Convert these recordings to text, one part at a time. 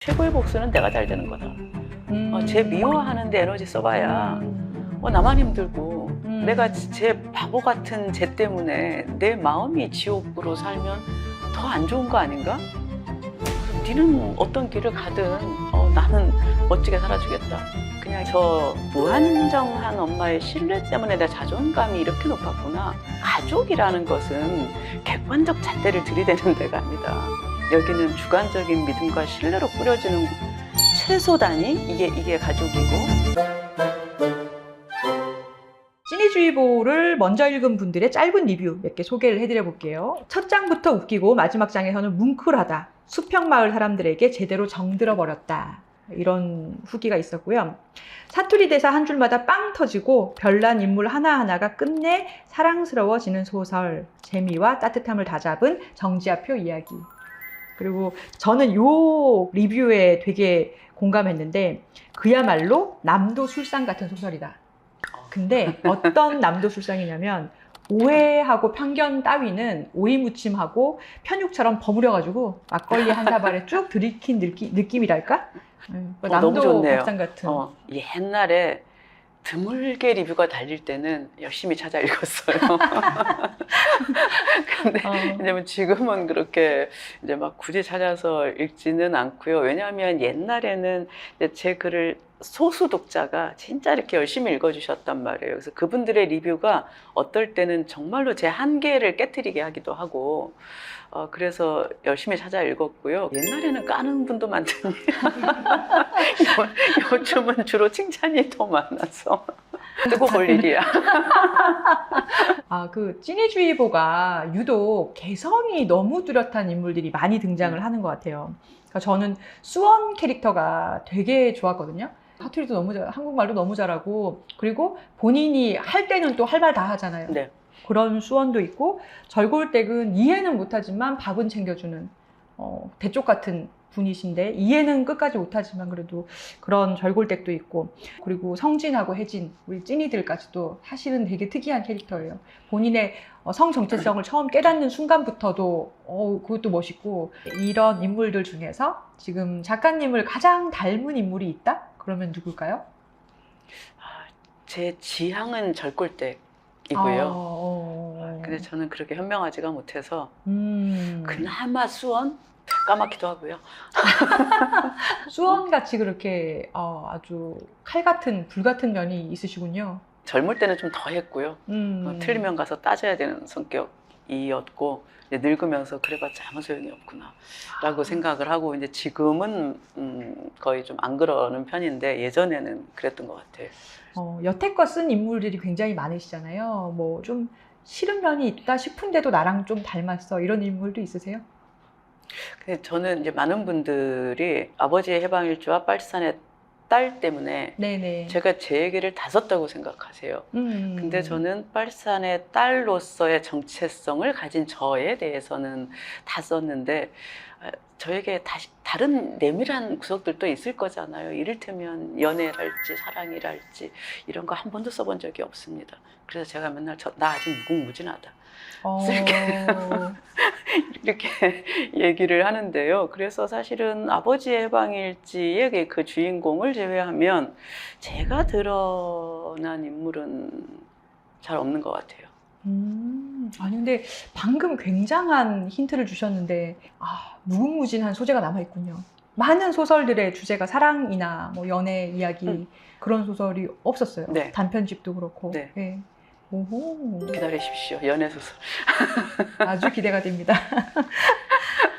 최고의 복수는 내가 잘 되는 거다. 쟤 미워하는데 에너지 써봐야 나만 힘들고 내가 쟤 바보 같은 쟤 때문에 내 마음이 지옥으로 살면 더 안 좋은 거 아닌가? 니는 어떤 길을 가든 나는 멋지게 살아주겠다. 그냥 저 무한정한 엄마의 신뢰 때문에 내 자존감이 이렇게 높았구나. 가족이라는 것은 객관적 잣대를 들이대는 데가 아니다. 여기는 주관적인 믿음과 신뢰로 꾸려지는 최소 단위, 이게 가족이고. 찐이주의보를 먼저 읽은 분들의 짧은 리뷰 몇 개 소개를 해드려 볼게요. 첫 장부터 웃기고 마지막 장에서는 뭉클하다. 수평마을 사람들에게 제대로 정들어 버렸다. 이런 후기가 있었고요. 사투리 대사 한 줄마다 빵 터지고 별난 인물 하나하나가 끝내 사랑스러워지는 소설. 재미와 따뜻함을 다잡은 정지아표 이야기. 그리고 저는 요 리뷰에 되게 공감했는데 그야말로 남도술상 같은 소설이다. 근데 어떤 남도술상이냐면 오해하고 편견 따위는 오이무침하고 편육처럼 버무려가지고 막걸리 한 사발에 쭉 들이킨 느낌이랄까? 남도 너무 좋네요. 밥상 같은. 옛날에 드물게 리뷰가 달릴 때는 열심히 찾아 읽었어요. 근데 이제 지금은 그렇게 이제 막 굳이 찾아서 읽지는 않고요. 왜냐하면 옛날에는 제 글을 소수 독자가 진짜 이렇게 열심히 읽어주셨단 말이에요. 그래서 그분들의 리뷰가 어떨 때는 정말로 제 한계를 깨트리게 하기도 하고, 그래서 열심히 찾아 읽었고요. 옛날에는 까는 분도 많더니 요즘은 주로 칭찬이 더 많아서 뜨고 볼 일이야. 그 찐이주의보가 유독 개성이 너무 뚜렷한 인물들이 많이 등장을 하는 것 같아요. 그러니까 저는 수원 캐릭터가 되게 좋았거든요. 사투리도 너무 한국말도 너무 잘하고, 그리고 본인이 할 때는 또 할 말 다 하잖아요. 네. 그런 수원도 있고, 절골댁은 이해는 못하지만 밥은 챙겨주는 대쪽 같은 분이신데, 이해는 끝까지 못하지만 그래도 그런 절골댁도 있고, 그리고 성진하고 혜진, 우리 찐이들까지도 사실은 되게 특이한 캐릭터예요. 본인의 성 정체성을 처음 깨닫는 순간부터도 그것도 멋있고, 이런 인물들 중에서 지금 작가님을 가장 닮은 인물이 있다? 그러면 누굴까요? 제 지향은 절골댁이고요. 근데 저는 그렇게 현명하지가 못해서 그나마 수원? 까맣기도 하고요. 수원같이 그렇게 아주 칼 같은 불 같은 면이 있으시군요. 젊을 때는 좀 더 했고요. 틀리면 가서 따져야 되는 성격이었고, 이제 늙으면서 그래봤자 아무 소용이 없구나 라고 생각을 하고, 이제 지금은 거의 좀 안 그러는 편인데 예전에는 그랬던 것 같아요. 여태껏 쓴 인물들이 굉장히 많으시잖아요. 뭐 좀 싫은 면이 있다 싶은데도 나랑 좀 닮았어, 이런 인물도 있으세요? 저는 이제 많은 분들이 아버지의 해방일주와 빨치산의 딸 때문에 네네. 제가 제 얘기를 다 썼다고 생각하세요. 근데 저는 빨치산의 딸로서의 정체성을 가진 저에 대해서는 다 썼는데, 저에게 다른 내밀한 구석들도 있을 거잖아요. 이를테면 연애랄지 사랑이랄지 이런 거 한 번도 써본 적이 없습니다. 그래서 제가 맨날 나 아직 무궁무진하다 이렇게 얘기를 하는데요. 그래서 사실은 아버지의 해방일지의 그 주인공을 제외하면 제가 드러난 인물은 잘 없는 것 같아요. 아니 근데 방금 굉장한 힌트를 주셨는데 무궁무진한 소재가 남아있군요. 많은 소설들의 주제가 사랑이나 뭐 연애 이야기 그런 소설이 없었어요. 네. 단편집도 그렇고. 네. 네. 오호. 기다리십시오. 연애소설. 아주 기대가 됩니다.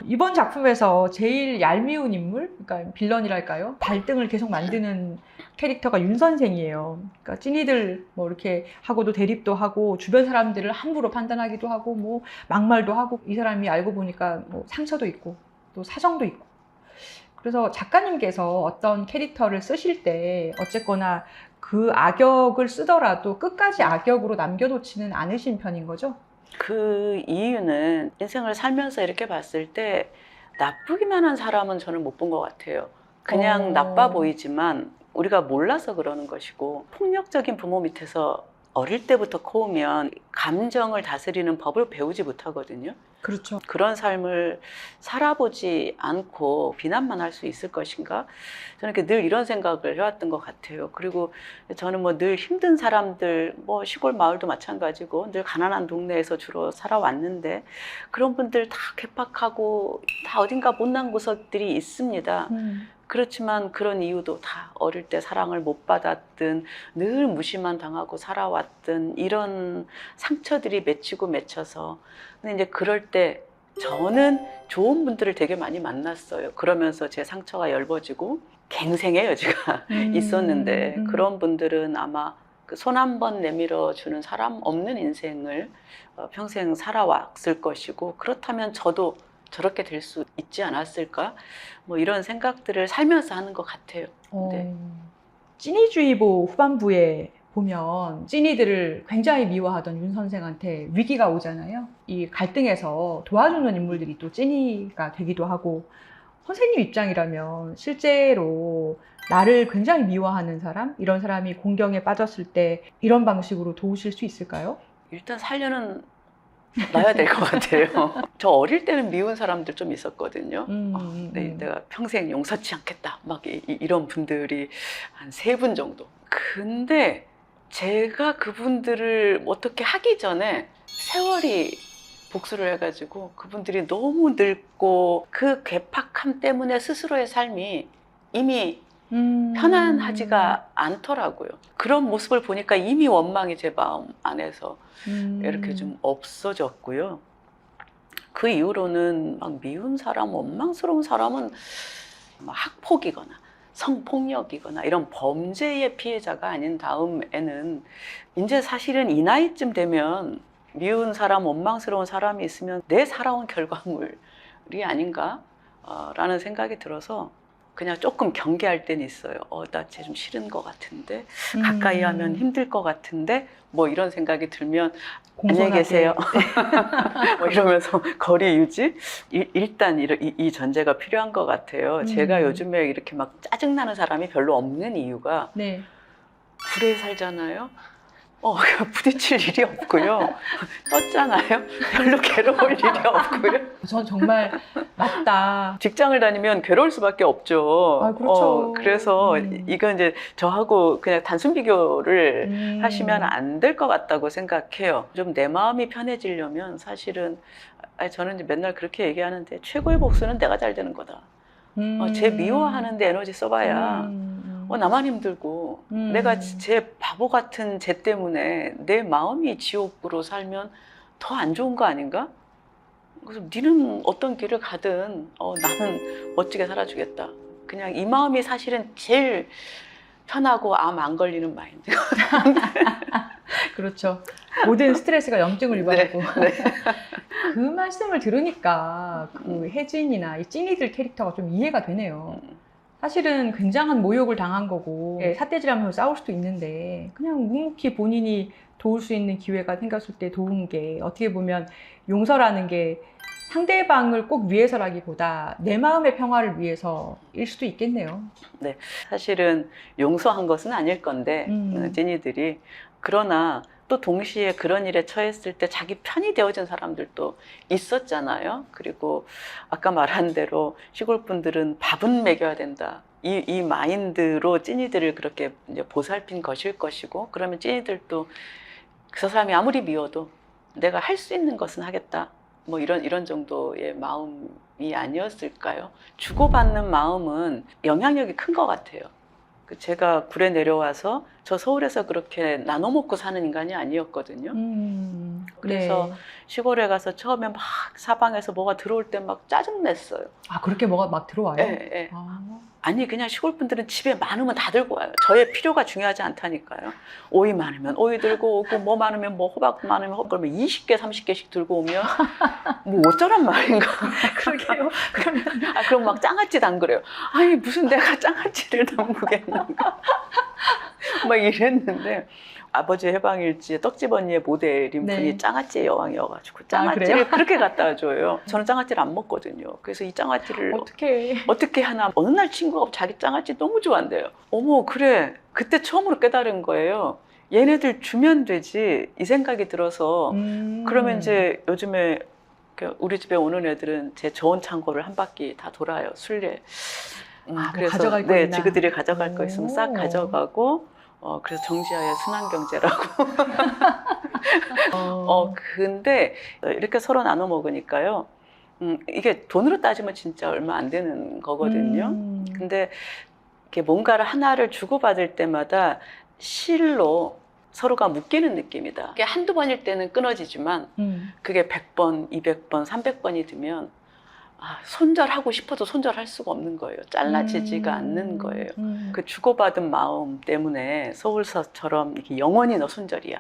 이번 작품에서 제일 얄미운 인물, 그러니까 빌런이랄까요? 발등을 계속 만드는 캐릭터가 윤 선생이에요. 그러니까 찐이들 뭐 이렇게 하고도 대립도 하고 주변 사람들을 함부로 판단하기도 하고 뭐 막말도 하고, 이 사람이 알고 보니까 뭐 상처도 있고 또 사정도 있고. 그래서 작가님께서 어떤 캐릭터를 쓰실 때 어쨌거나 그 악역을 쓰더라도 끝까지 악역으로 남겨놓지는 않으신 편인 거죠? 그 이유는 인생을 살면서 이렇게 봤을 때 나쁘기만 한 사람은 저는 못 본 것 같아요. 그냥 나빠 보이지만 우리가 몰라서 그러는 것이고, 폭력적인 부모 밑에서 어릴 때부터 커오면 감정을 다스리는 법을 배우지 못하거든요. 그렇죠. 그런 삶을 살아보지 않고 비난만 할 수 있을 것인가? 저는 늘 이런 생각을 해왔던 것 같아요. 그리고 저는 뭐 늘 힘든 사람들, 뭐 시골 마을도 마찬가지고 늘 가난한 동네에서 주로 살아왔는데 그런 분들 다 괴팍하고 다 어딘가 못난 구석들이 있습니다. 그렇지만 그런 이유도 다 어릴 때 사랑을 못 받았든 늘 무시만 당하고 살아왔든 이런 상처들이 맺히고 맺혀서 근데 이제 그럴 때 저는 좋은 분들을 되게 많이 만났어요. 그러면서 제 상처가 엷어지고 갱생의 여지가 있었는데 그런 분들은 아마 그 손 한 번 내밀어 주는 사람 없는 인생을 평생 살아왔을 것이고 그렇다면 저도 저렇게 될 수 있지 않았을까? 뭐 이런 생각들을 살면서 하는 것 같아요. 네. 찐이주의보 후반부에 보면 찐이들을 굉장히 미워하던 윤 선생한테 위기가 오잖아요. 이 갈등에서 도와주는 인물들이 또 찐이가 되기도 하고 선생님 입장이라면 실제로 나를 굉장히 미워하는 사람, 이런 사람이 공경에 빠졌을 때 이런 방식으로 도우실 수 있을까요? 일단 살려는 놔야 될 것 같아요. 저 어릴 때는 미운 사람들 좀 있었거든요. 내가 평생 용서치 않겠다. 막 이런 분들이 한 3분 정도. 근데 제가 그분들을 어떻게 하기 전에 세월이 복수를 해가지고 그분들이 너무 늙고 그 괴팍함 때문에 스스로의 삶이 이미 편안하지가 않더라고요. 그런 모습을 보니까 이미 원망이 제 마음 안에서 이렇게 좀 없어졌고요. 그 이후로는 막 미운 사람, 원망스러운 사람은 막 학폭이거나 성폭력이거나 이런 범죄의 피해자가 아닌 다음에는 이제 사실은 이 나이쯤 되면 미운 사람, 원망스러운 사람이 있으면 내 살아온 결과물이 아닌가? 라는 생각이 들어서 그냥 조금 경계할 때는 있어요. 나 쟤 좀 싫은 것 같은데 가까이 하면 힘들 것 같은데 뭐 이런 생각이 들면 안녕히 계세요. 뭐 이러면서 거리 유지? 일단 이 전제가 필요한 것 같아요. 제가 요즘에 이렇게 막 짜증나는 사람이 별로 없는 이유가 네. 불에 살잖아요. 부딪힐 일이 없고요. 떴잖아요. 별로 괴로울 일이 없고요. 전 정말 맞다. 직장을 다니면 괴로울 수밖에 없죠. 아, 그렇죠. 그래서 이건 이제 저하고 그냥 단순 비교를 하시면 안 될 것 같다고 생각해요. 좀 내 마음이 편해지려면 사실은 저는 이제 맨날 그렇게 얘기하는데 최고의 복수는 내가 잘 되는 거다. 쟤 미워하는데 에너지 써봐야 나만 힘들고 내가 제 바보 같은 쟤 때문에 내 마음이 지옥으로 살면 더 안 좋은 거 아닌가? 그래서 니는 어떤 길을 가든 나는 멋지게 살아주겠다. 그냥 이 마음이 사실은 제일 편하고 암 안 걸리는 마인드. 그렇죠. 모든 스트레스가 염증을 유발하고. 네. 그 말씀을 들으니까 그 혜진이나 이 찐이들 캐릭터가 좀 이해가 되네요. 사실은 굉장한 모욕을 당한 거고 삿대질하면서 싸울 수도 있는데 그냥 묵묵히 본인이 도울 수 있는 기회가 생겼을 때 도운 게 어떻게 보면 용서라는 게 상대방을 꼭 위해서라기보다 내 마음의 평화를 위해서일 수도 있겠네요. 네, 사실은 용서한 것은 아닐 건데 찐이들이 그러나 또 동시에 그런 일에 처했을 때 자기 편이 되어준 사람들도 있었잖아요. 그리고 아까 말한 대로 시골 분들은 밥은 먹여야 된다. 이 마인드로 찐이들을 그렇게 이제 보살핀 것일 것이고 그러면 찐이들도 그 사람이 아무리 미워도 내가 할 수 있는 것은 하겠다. 뭐 이런 정도의 마음이 아니었을까요? 주고받는 마음은 영향력이 큰 것 같아요. 제가 굴에 내려와서 저 서울에서 그렇게 나눠 먹고 사는 인간이 아니었거든요. 그래서 네. 시골에 가서 처음에 막 사방에서 뭐가 들어올 때 막 짜증냈어요. 아, 그렇게 뭐가 막 들어와요? 네. 아니 그냥 시골 분들은 집에 많으면 다 들고 와요. 저의 필요가 중요하지 않다니까요. 오이 많으면 오이 들고 오고 뭐 많으면 뭐 호박 많으면 호박 그러면 20개 30개씩 들고 오면 뭐 어쩌란 말인가. 그러게요. 그럼 막 장아찌도 안 그래요. 아니 무슨 내가 장아찌를 담그겠는가. 막 이랬는데 아버지 해방일지의 떡집 언니의 모델인 네. 분이 장아찌의 여왕이어가지고 장아찌를 그렇게 갖다 줘요. 저는 장아찌를 안 먹거든요. 그래서 이 장아찌를 어떻게 하나 어느 날 친구가 자기 장아찌 너무 좋아한대요. 어머 그래 그때 처음으로 깨달은 거예요. 얘네들 주면 되지 이 생각이 들어서 그러면 이제 요즘에 우리 집에 오는 애들은 제 좋은 창고를 한 바퀴 다 돌아요. 순례. 뭐 가져갈 거 네, 있나? 지그들이 가져갈 거 있으면 싹 오. 가져가고, 그래서 정지하에 순환경제라고. 근데 이렇게 서로 나눠 먹으니까요. 이게 돈으로 따지면 진짜 얼마 안 되는 거거든요. 근데 이렇게 뭔가를 하나를 주고받을 때마다 실로 서로가 묶이는 느낌이다. 이게 한두 번일 때는 끊어지지만 그게 100번, 200번, 300번이 되면 손절하고 싶어도 손절할 수가 없는 거예요. 잘라지지가 않는 거예요. 그 주고받은 마음 때문에 서울서처럼 이렇게 영원히 너 손절이야.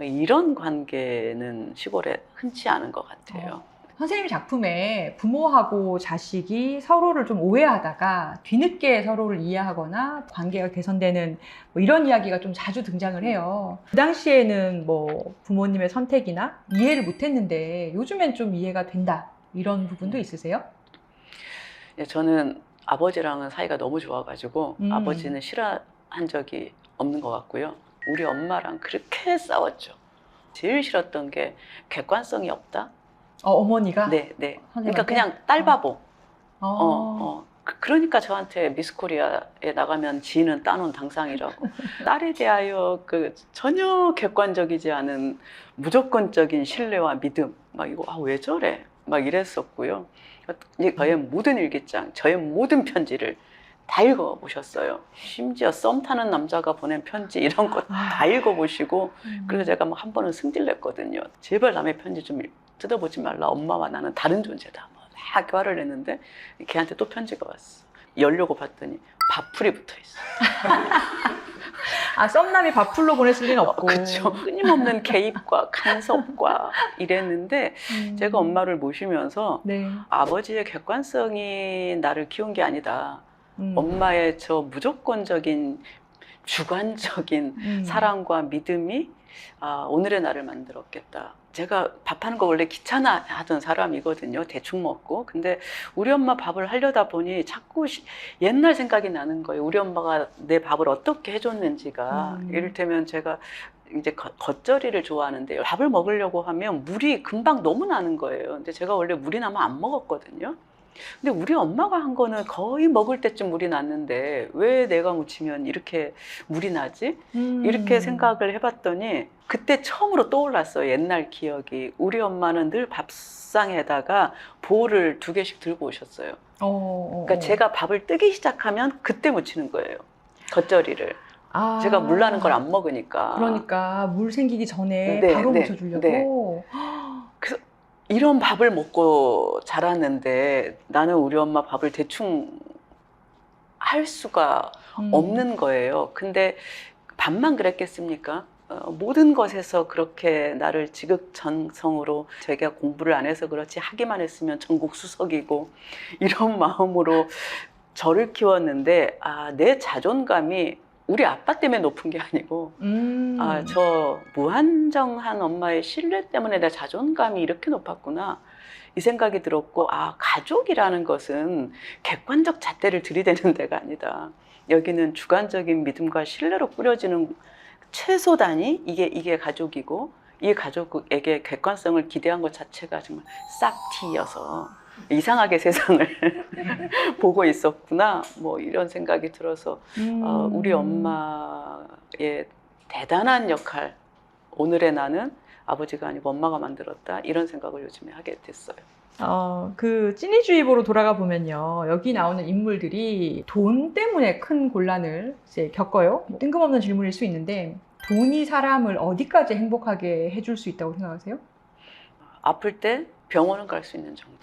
이런 관계는 시골에 흔치 않은 것 같아요. 선생님 작품에 부모하고 자식이 서로를 좀 오해하다가 뒤늦게 서로를 이해하거나 관계가 개선되는 뭐 이런 이야기가 좀 자주 등장을 해요. 그 당시에는 뭐 부모님의 선택이나 이해를 못했는데 요즘엔 좀 이해가 된다. 이런 부분도 있으세요? 네, 저는 아버지랑은 사이가 너무 좋아가지고 아버지는 싫어한 적이 없는 것 같고요. 우리 엄마랑 그렇게 싸웠죠. 제일 싫었던 게 객관성이 없다. 어머니가? 네. 그러니까 선생님한테? 그냥 딸바보. 그러니까 저한테 미스코리아에 나가면 지인은 따놓은 당상이라고. 딸에 대하여 전혀 객관적이지 않은 무조건적인 신뢰와 믿음. 막 이거 왜 저래? 막 이랬었고요. 저의 모든 일기장, 저의 모든 편지를 다 읽어보셨어요. 심지어 썸 타는 남자가 보낸 편지 이런 거 다 읽어보시고 그래서 제가 막 한 번은 승질냈거든요. 제발 남의 편지 좀 뜯어보지 말라. 엄마와 나는 다른 존재다. 막 화를 냈는데 걔한테 또 편지가 왔어. 열려고 봤더니 밥풀이 붙어 있어. 썸남이 밥풀로 보냈을 리는 없고. 그렇죠. 끊임없는 개입과 간섭과 이랬는데 제가 엄마를 모시면서 네. 아버지의 객관성이 나를 키운 게 아니다. 엄마의 저 무조건적인 주관적인 사랑과 믿음이 오늘의 나를 만들었겠다. 제가 밥하는 거 원래 귀찮아 하던 사람이거든요. 대충 먹고. 근데 우리 엄마 밥을 하려다 보니 자꾸 옛날 생각이 나는 거예요. 우리 엄마가 내 밥을 어떻게 해줬는지가. 이를테면 제가 이제 겉절이를 좋아하는데요. 밥을 먹으려고 하면 물이 금방 너무 나는 거예요. 근데 제가 원래 물이 나면 안 먹었거든요. 근데 우리 엄마가 한 거는 거의 먹을 때쯤 물이 났는데 왜 내가 무치면 이렇게 물이 나지? 이렇게 생각을 해봤더니 그때 처음으로 떠올랐어요. 옛날 기억이. 우리 엄마는 늘 밥상에다가 보울을 2개씩 들고 오셨어요. 그러니까 제가 밥을 뜨기 시작하면 그때 무치는 거예요. 겉절이를. 제가 물 나는 걸 안 먹으니까. 그러니까 물 생기기 전에 네, 바로 네, 묻혀주려고. 그래서 이런 밥을 먹고 자랐는데 나는 우리 엄마 밥을 대충 할 수가 없는 거예요. 근데 밥만 그랬겠습니까? 모든 것에서 그렇게 나를 지극정성으로 제가 공부를 안 해서 그렇지 하기만 했으면 전국 수석이고 이런 마음으로 저를 키웠는데 내 자존감이 우리 아빠 때문에 높은 게 아니고 저 무한정한 엄마의 신뢰 때문에 내 자존감이 이렇게 높았구나 이 생각이 들었고 가족이라는 것은 객관적 잣대를 들이대는 데가 아니다. 여기는 주관적인 믿음과 신뢰로 꾸려지는 최소 단위 이게 가족이고 이 가족에게 객관성을 기대한 것 자체가 정말 싹티여서 이상하게 세상을 보고 있었구나 뭐 이런 생각이 들어서 우리 엄마의 대단한 역할 오늘의 나는 아버지가 아니고 엄마가 만들었다 이런 생각을 요즘에 하게 됐어요. 그 찐이주의보로 돌아가 보면요 여기 나오는 인물들이 돈 때문에 큰 곤란을 이제 겪어요. 뜬금없는 질문일 수 있는데 돈이 사람을 어디까지 행복하게 해줄 수 있다고 생각하세요? 아플 때 병원은 갈 수 있는 정도.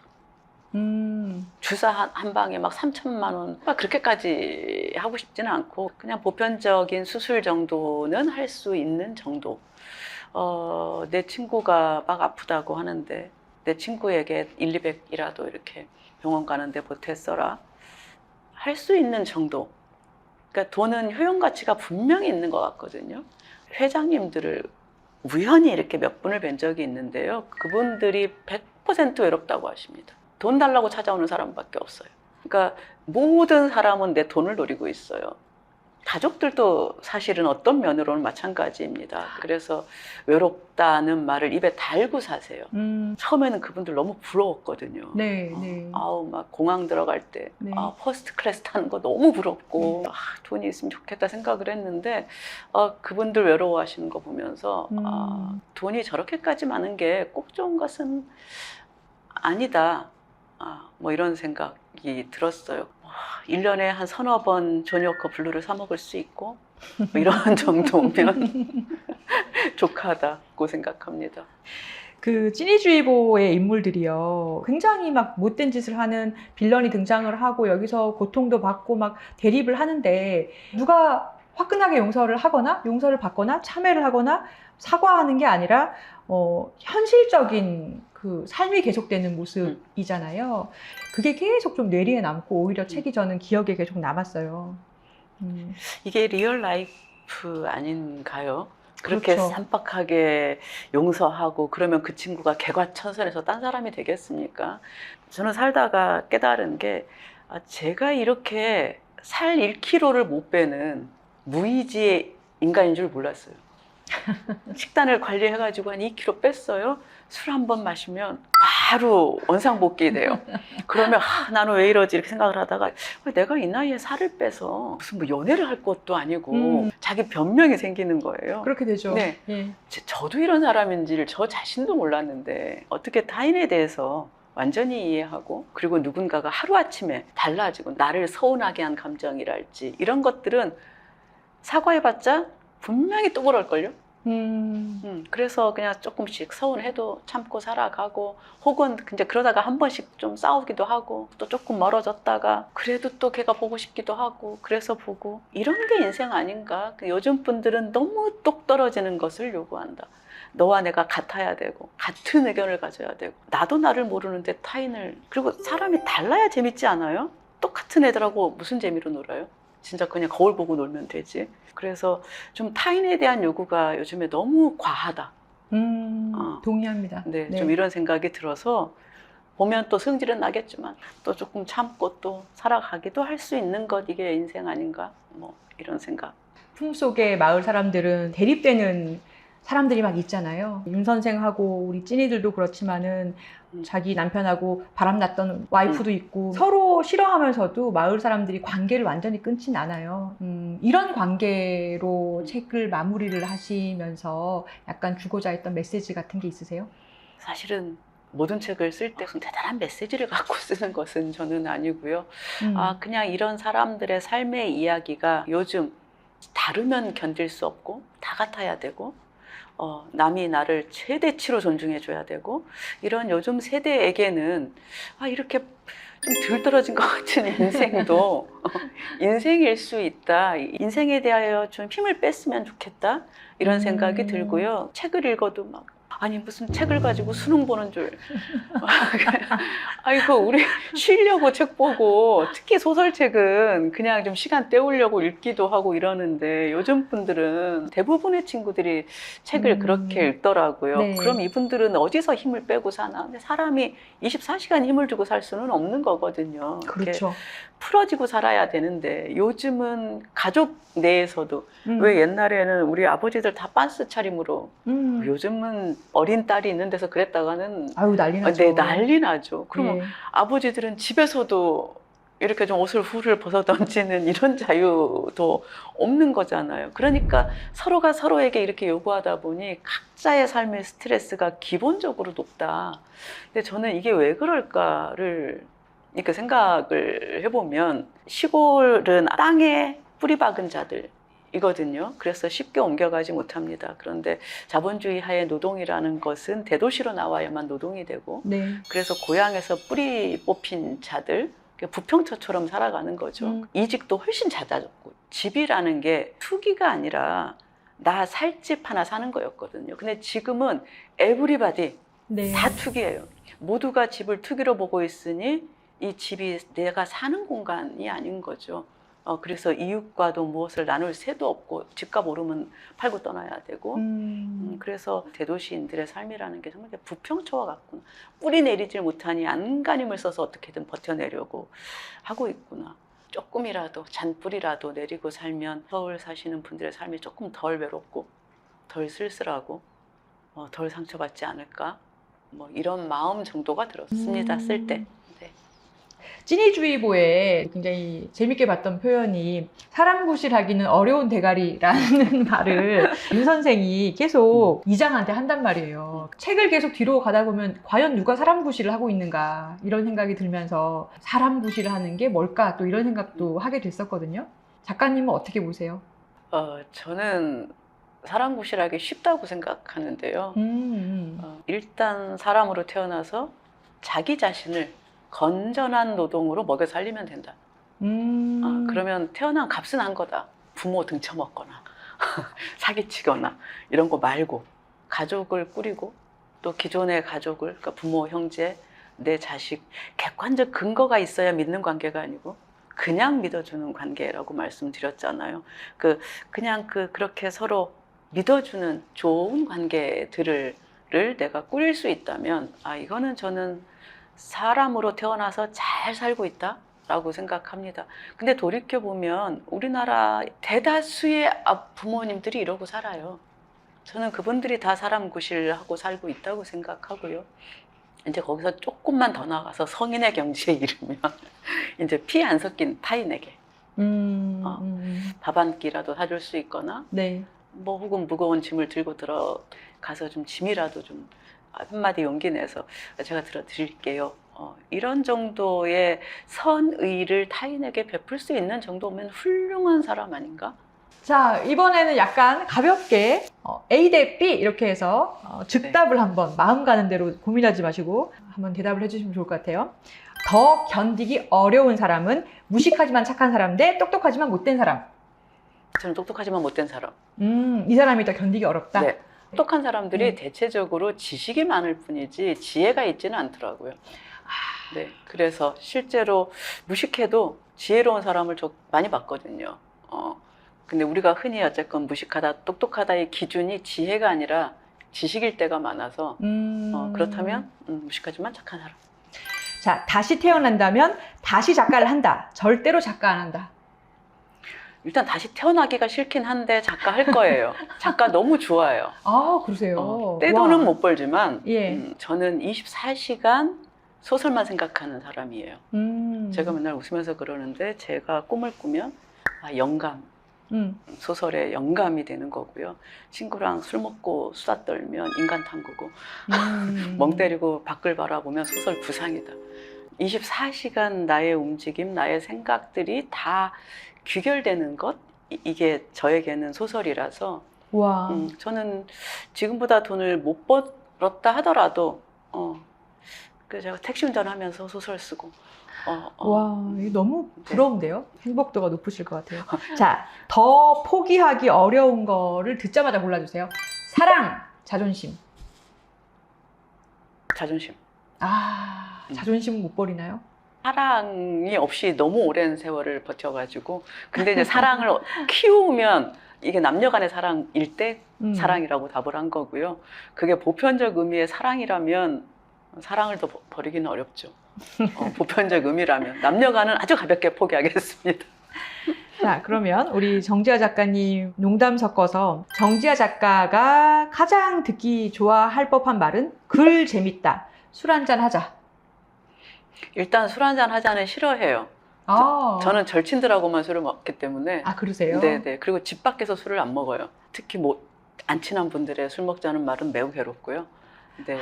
주사 한 방에 막 3천만 원 그렇게까지 하고 싶지는 않고 그냥 보편적인 수술 정도는 할 수 있는 정도. 내 친구가 막 아프다고 하는데 내 친구에게 1, 200이라도 이렇게 병원 가는데 보탰어라 할 수 있는 정도. 그러니까 돈은 효용 가치가 분명히 있는 것 같거든요. 회장님들을 우연히 이렇게 몇 분을 뵌 적이 있는데요. 그분들이 100% 외롭다고 하십니다. 돈 달라고 찾아오는 사람밖에 없어요. 그러니까 모든 사람은 내 돈을 노리고 있어요. 가족들도 사실은 어떤 면으로는 마찬가지입니다. 그래서 외롭다는 말을 입에 달고 사세요. 처음에는 그분들 너무 부러웠거든요. 네, 네. 아우, 막 공항 들어갈 때, 네. 퍼스트 클래스 타는 거 너무 부럽고, 돈이 있으면 좋겠다 생각을 했는데, 그분들 외로워하시는 거 보면서, 돈이 저렇게까지 많은 게 꼭 좋은 것은 아니다. 뭐 이런 생각이 들었어요. 1년에 한 서너 번 조니워커 블루를 사 먹을 수 있고, 뭐 이런 정도면 족하다고 생각합니다. 그 찐이주의보의 인물들이요, 굉장히 막 못된 짓을 하는 빌런이 등장을 하고 여기서 고통도 받고 막 대립을 하는데, 누가 화끈하게 용서를 하거나 용서를 받거나 참회를 하거나 사과하는 게 아니라 현실적인 그 삶이 계속되는 모습이잖아요. 그게 계속 좀 뇌리에 남고 오히려 책이 저는 기억에 계속 남았어요. 이게 리얼 라이프 아닌가요? 그렇게 그렇죠. 산박하게 용서하고 그러면 그 친구가 개과천선해서 딴 사람이 되겠습니까? 저는 살다가 깨달은 게, 제가 이렇게 살 1kg를 못 빼는 무의지의 인간인 줄 몰랐어요. 식단을 관리해가지고 한 2kg 뺐어요. 술 한 번 마시면 바로 원상복귀 돼요. 그러면 나는 왜 이러지 이렇게 생각을 하다가, 내가 이 나이에 살을 빼서 무슨 뭐 연애를 할 것도 아니고 자기 변명이 생기는 거예요. 그렇게 되죠. 네. 예. 저도 이런 사람인지를 저 자신도 몰랐는데, 어떻게 타인에 대해서 완전히 이해하고, 그리고 누군가가 하루아침에 달라지고 나를 서운하게 한 감정이랄지 이런 것들은 사과해봤자 분명히 또 그럴걸요? 그래서 그냥 조금씩 서운해도 참고 살아가고, 혹은 이제 그러다가 한 번씩 좀 싸우기도 하고, 또 조금 멀어졌다가 그래도 또 걔가 보고 싶기도 하고, 그래서 보고, 이런 게 인생 아닌가? 요즘 분들은 너무 똑 떨어지는 것을 요구한다. 너와 내가 같아야 되고, 같은 의견을 가져야 되고, 나도 나를 모르는데 타인을, 그리고 사람이 달라야 재밌지 않아요? 똑같은 애들하고 무슨 재미로 놀아요? 진짜 그냥 거울 보고 놀면 되지. 그래서 좀 타인에 대한 요구가 요즘에 너무 과하다. 동의합니다. 네, 네. 좀 이런 생각이 들어서, 보면 또 성질은 나겠지만 또 조금 참고 또 살아가기도 할 수 있는 것, 이게 인생 아닌가, 뭐 이런 생각. 품속의 마을 사람들은 대립되는 사람들이 막 있잖아요. 윤 선생하고 우리 찐이들도 그렇지만은 자기 남편하고 바람났던 와이프도 있고, 서로 싫어하면서도 마을 사람들이 관계를 완전히 끊진 않아요. 이런 관계로 책을 마무리를 하시면서 약간 주고자 했던 메시지 같은 게 있으세요? 사실은 모든 책을 쓸 때 무슨 대단한 메시지를 갖고 쓰는 것은 저는 아니고요. 그냥 이런 사람들의 삶의 이야기가 요즘 다르면 견딜 수 없고, 다 같아야 되고, 남이 나를 최대치로 존중해줘야 되고, 이런 요즘 세대에게는 이렇게 좀 덜 떨어진 것 같은 인생도 인생일 수 있다. 인생에 대하여 좀 힘을 뺐으면 좋겠다. 이런 생각이 들고요. 책을 읽어도 막, 아니 무슨 책을 가지고 수능 보는 줄. 아이고, 우리 쉬려고 책 보고, 특히 소설책은 그냥 좀 시간 때우려고 읽기도 하고 이러는데, 요즘 분들은 대부분의 친구들이 책을 그렇게 읽더라고요. 네. 그럼 이분들은 어디서 힘을 빼고 사나? 근데 사람이 24시간 힘을 주고 살 수는 없는 거거든요. 그렇죠. 풀어지고 살아야 되는데, 요즘은 가족 내에서도, 왜 옛날에는 우리 아버지들 다 빤스 차림으로, 요즘은 어린 딸이 있는 데서 그랬다가는 아유, 난리 나죠. 네, 난리 나죠. 그러면 예. 아버지들은 집에서도 이렇게 좀 옷을 훌훌 벗어 던지는 이런 자유도 없는 거잖아요. 그러니까 서로가 서로에게 이렇게 요구하다 보니 각자의 삶의 스트레스가 기본적으로 높다. 근데 저는 이게 왜 그럴까를 이렇게 생각을 해보면, 시골은 땅에 뿌리 박은 자들이거든요. 그래서 쉽게 옮겨가지 못합니다. 그런데 자본주의 하에 노동이라는 것은 대도시로 나와야만 노동이 되고, 네. 그래서 고향에서 뿌리 뽑힌 자들, 부평처처럼 살아가는 거죠. 이직도 훨씬 잦아졌고, 집이라는 게 투기가 아니라 나 살 집 하나 사는 거였거든요. 근데 지금은 에브리바디 네. 다 투기예요. 모두가 집을 투기로 보고 있으니 이 집이 내가 사는 공간이 아닌 거죠. 그래서 이웃과도 무엇을 나눌 새도 없고, 집값 오르면 팔고 떠나야 되고, 그래서 대도시인들의 삶이라는 게 정말 부평초와 같구나. 뿌리 내리질 못하니 안간힘을 써서 어떻게든 버텨내려고 하고 있구나. 조금이라도 잔뿌리라도 내리고 살면 서울 사시는 분들의 삶이 조금 덜 외롭고 덜 쓸쓸하고 덜 상처받지 않을까? 뭐 이런 마음 정도가 들었습니다. 쓸 때. 네. 찐이주의보에 굉장히 재밌게 봤던 표현이 사람 구실하기는 어려운 대가리라는 말을 윤 선생이 계속 이장한테 한단 말이에요. 책을 계속 뒤로 가다 보면 과연 누가 사람 구실을 하고 있는가 이런 생각이 들면서 사람 구실을 하는 게 뭘까 또 이런 생각도 하게 됐었거든요. 작가님은 어떻게 보세요? 저는 사람 구실하기 쉽다고 생각하는데요. 일단 사람으로 태어나서 자기 자신을 건전한 노동으로 먹여 살리면 된다. 그러면 태어난 값은 한 거다. 부모 등쳐먹거나 사기치거나 이런 거 말고 가족을 꾸리고 또 기존의 가족을 그러니까 부모, 형제, 내 자식 객관적 근거가 있어야 믿는 관계가 아니고 그냥 믿어주는 관계라고 말씀드렸잖아요. 그냥 그렇게 서로 믿어주는 좋은 관계들을 내가 꾸릴 수 있다면 이거는 저는 사람으로 태어나서 잘 살고 있다라고 생각합니다. 근데 돌이켜보면 우리나라 대다수의 부모님들이 이러고 살아요. 저는 그분들이 다 사람 구실하고 살고 있다고 생각하고요. 이제 거기서 조금만 더 나가서 성인의 경지에 이르면 이제 피 안 섞인 타인에게 밥 한 끼라도 사줄 수 있거나 네. 뭐 혹은 무거운 짐을 들고 들어가서 좀 짐이라도 좀 한마디 용기 내서 제가 들어드릴게요. 이런 정도의 선의를 타인에게 베풀 수 있는 정도면 훌륭한 사람 아닌가? 자, 이번에는 약간 가볍게 A 대 B 이렇게 해서 즉답을 한번 마음 가는 대로 고민하지 마시고 한번 대답을 해주시면 좋을 것 같아요. 더 견디기 어려운 사람은 무식하지만 착한 사람 대 똑똑하지만 못된 사람. 저는 똑똑하지만 못된 사람. 이 사람이 더 견디기 어렵다? 네. 똑똑한 사람들이 대체적으로 지식이 많을 뿐이지 지혜가 있지는 않더라고요. 네. 그래서 실제로 무식해도 지혜로운 사람을 많이 봤거든요. 근데 우리가 흔히 어쨌건 무식하다, 똑똑하다의 기준이 지혜가 아니라 지식일 때가 많아서 그렇다면 무식하지만 착한 사람. 자, 다시 태어난다면 다시 작가를 한다. 절대로 작가 안 한다. 일단 다시 태어나기가 싫긴 한데 작가 할 거예요. 작가 너무 좋아요. 아, 그러세요? 떼돈은 와. 못 벌지만 예. 저는 24시간 소설만 생각하는 사람이에요. 제가 맨날 웃으면서 그러는데 제가 꿈을 꾸면 영감, 소설의 영감이 되는 거고요. 친구랑 술 먹고 수다 떨면 인간 탐구고 멍 때리고 밖을 바라보면 소설 구상이다. 24시간 나의 움직임, 나의 생각들이 다 귀결되는 것? 이게 저에게는 소설이라서 와. 저는 지금보다 돈을 못 벌었다 하더라도 제가 택시 운전하면서 소설 쓰고 와, 이거 너무 부러운데요? 행복도가 높으실 것 같아요. 자, 더 포기하기 어려운 거를 듣자마자 골라주세요. 사랑, 자존심. 자존심. 자존심은 못 버리나요? 사랑이 없이 너무 오랜 세월을 버텨가지고 근데 이제 사랑을 키우면 이게 남녀 간의 사랑일 때 사랑이라고 답을 한 거고요. 그게 보편적 의미의 사랑이라면 사랑을 더 버리기는 어렵죠. 보편적 의미라면 남녀 간은 아주 가볍게 포기하겠습니다. 자, 그러면 우리 정지아 작가님 농담 섞어서 정지아 작가가 가장 듣기 좋아할 법한 말은 글 재밌다, 술 한잔 하자. 일단 술 한잔 하자는 싫어해요. 저는 절친들하고만 술을 먹기 때문에. 그러세요? 네네. 그리고 집 밖에서 술을 안 먹어요. 특히 안 친한 분들의 술 먹자는 말은 매우 괴롭고요. 네.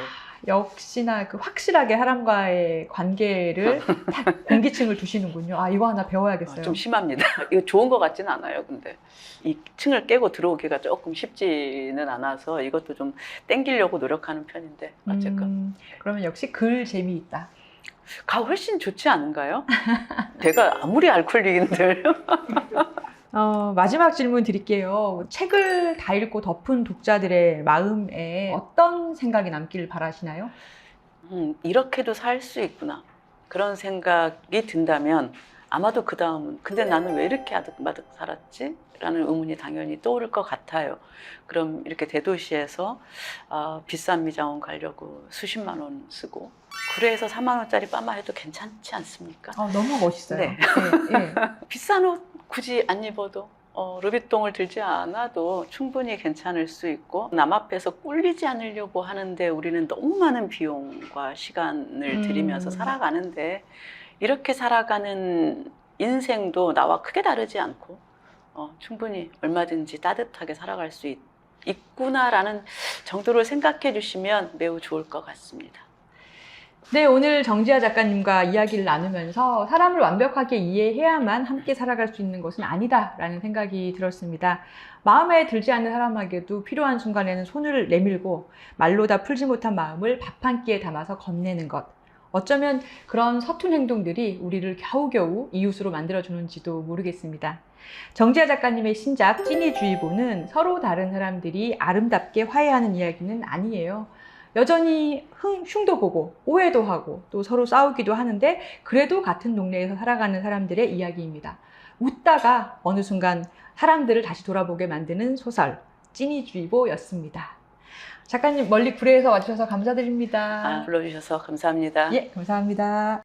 역시나 확실하게 사람과의 관계를 딱 공기층을 두시는군요. 이거 하나 배워야겠어요. 좀 심합니다. 이거 좋은 것 같지는 않아요. 근데 이 층을 깨고 들어오기가 조금 쉽지는 않아서 이것도 좀 땡기려고 노력하는 편인데 어쨌건. 그러면 역시 글 재미있다. 가 훨씬 좋지 않은가요? 내가 아무리 알코올릭인들. 마지막 질문 드릴게요. 책을 다 읽고 덮은 독자들의 마음에 어떤 생각이 남기를 바라시나요? 이렇게도 살 수 있구나. 그런 생각이 든다면 아마도 그 다음은 근데 나는 왜 이렇게 아득바득 살았지? 라는 의문이 당연히 떠오를 것 같아요. 그럼 이렇게 대도시에서 비싼 미장원 가려고 수십만 원 쓰고 구례에서 4만 원짜리 빠마 해도 괜찮지 않습니까? 너무 멋있어요. 네. 네. 비싼 옷 굳이 안 입어도 루비통을 들지 않아도 충분히 괜찮을 수 있고 남 앞에서 꿀리지 않으려고 하는데 우리는 너무 많은 비용과 시간을 들이면서 살아가는데 이렇게 살아가는 인생도 나와 크게 다르지 않고 충분히 얼마든지 따뜻하게 살아갈 수 있구나라는 정도로 생각해 주시면 매우 좋을 것 같습니다. 네, 오늘 정지아 작가님과 이야기를 나누면서 사람을 완벽하게 이해해야만 함께 살아갈 수 있는 것은 아니다라는 생각이 들었습니다. 마음에 들지 않는 사람에게도 필요한 순간에는 손을 내밀고 말로 다 풀지 못한 마음을 밥 한 끼에 담아서 건네는 것. 어쩌면 그런 서툰 행동들이 우리를 겨우겨우 이웃으로 만들어주는지도 모르겠습니다. 정지아 작가님의 신작 찐이주의보는 서로 다른 사람들이 아름답게 화해하는 이야기는 아니에요. 여전히 흉도 보고 오해도 하고 또 서로 싸우기도 하는데 그래도 같은 동네에서 살아가는 사람들의 이야기입니다. 웃다가 어느 순간 사람들을 다시 돌아보게 만드는 소설 찐이주의보였습니다. 작가님 멀리 구례에서 와주셔서 감사드립니다. 불러주셔서 감사합니다. 예, 감사합니다.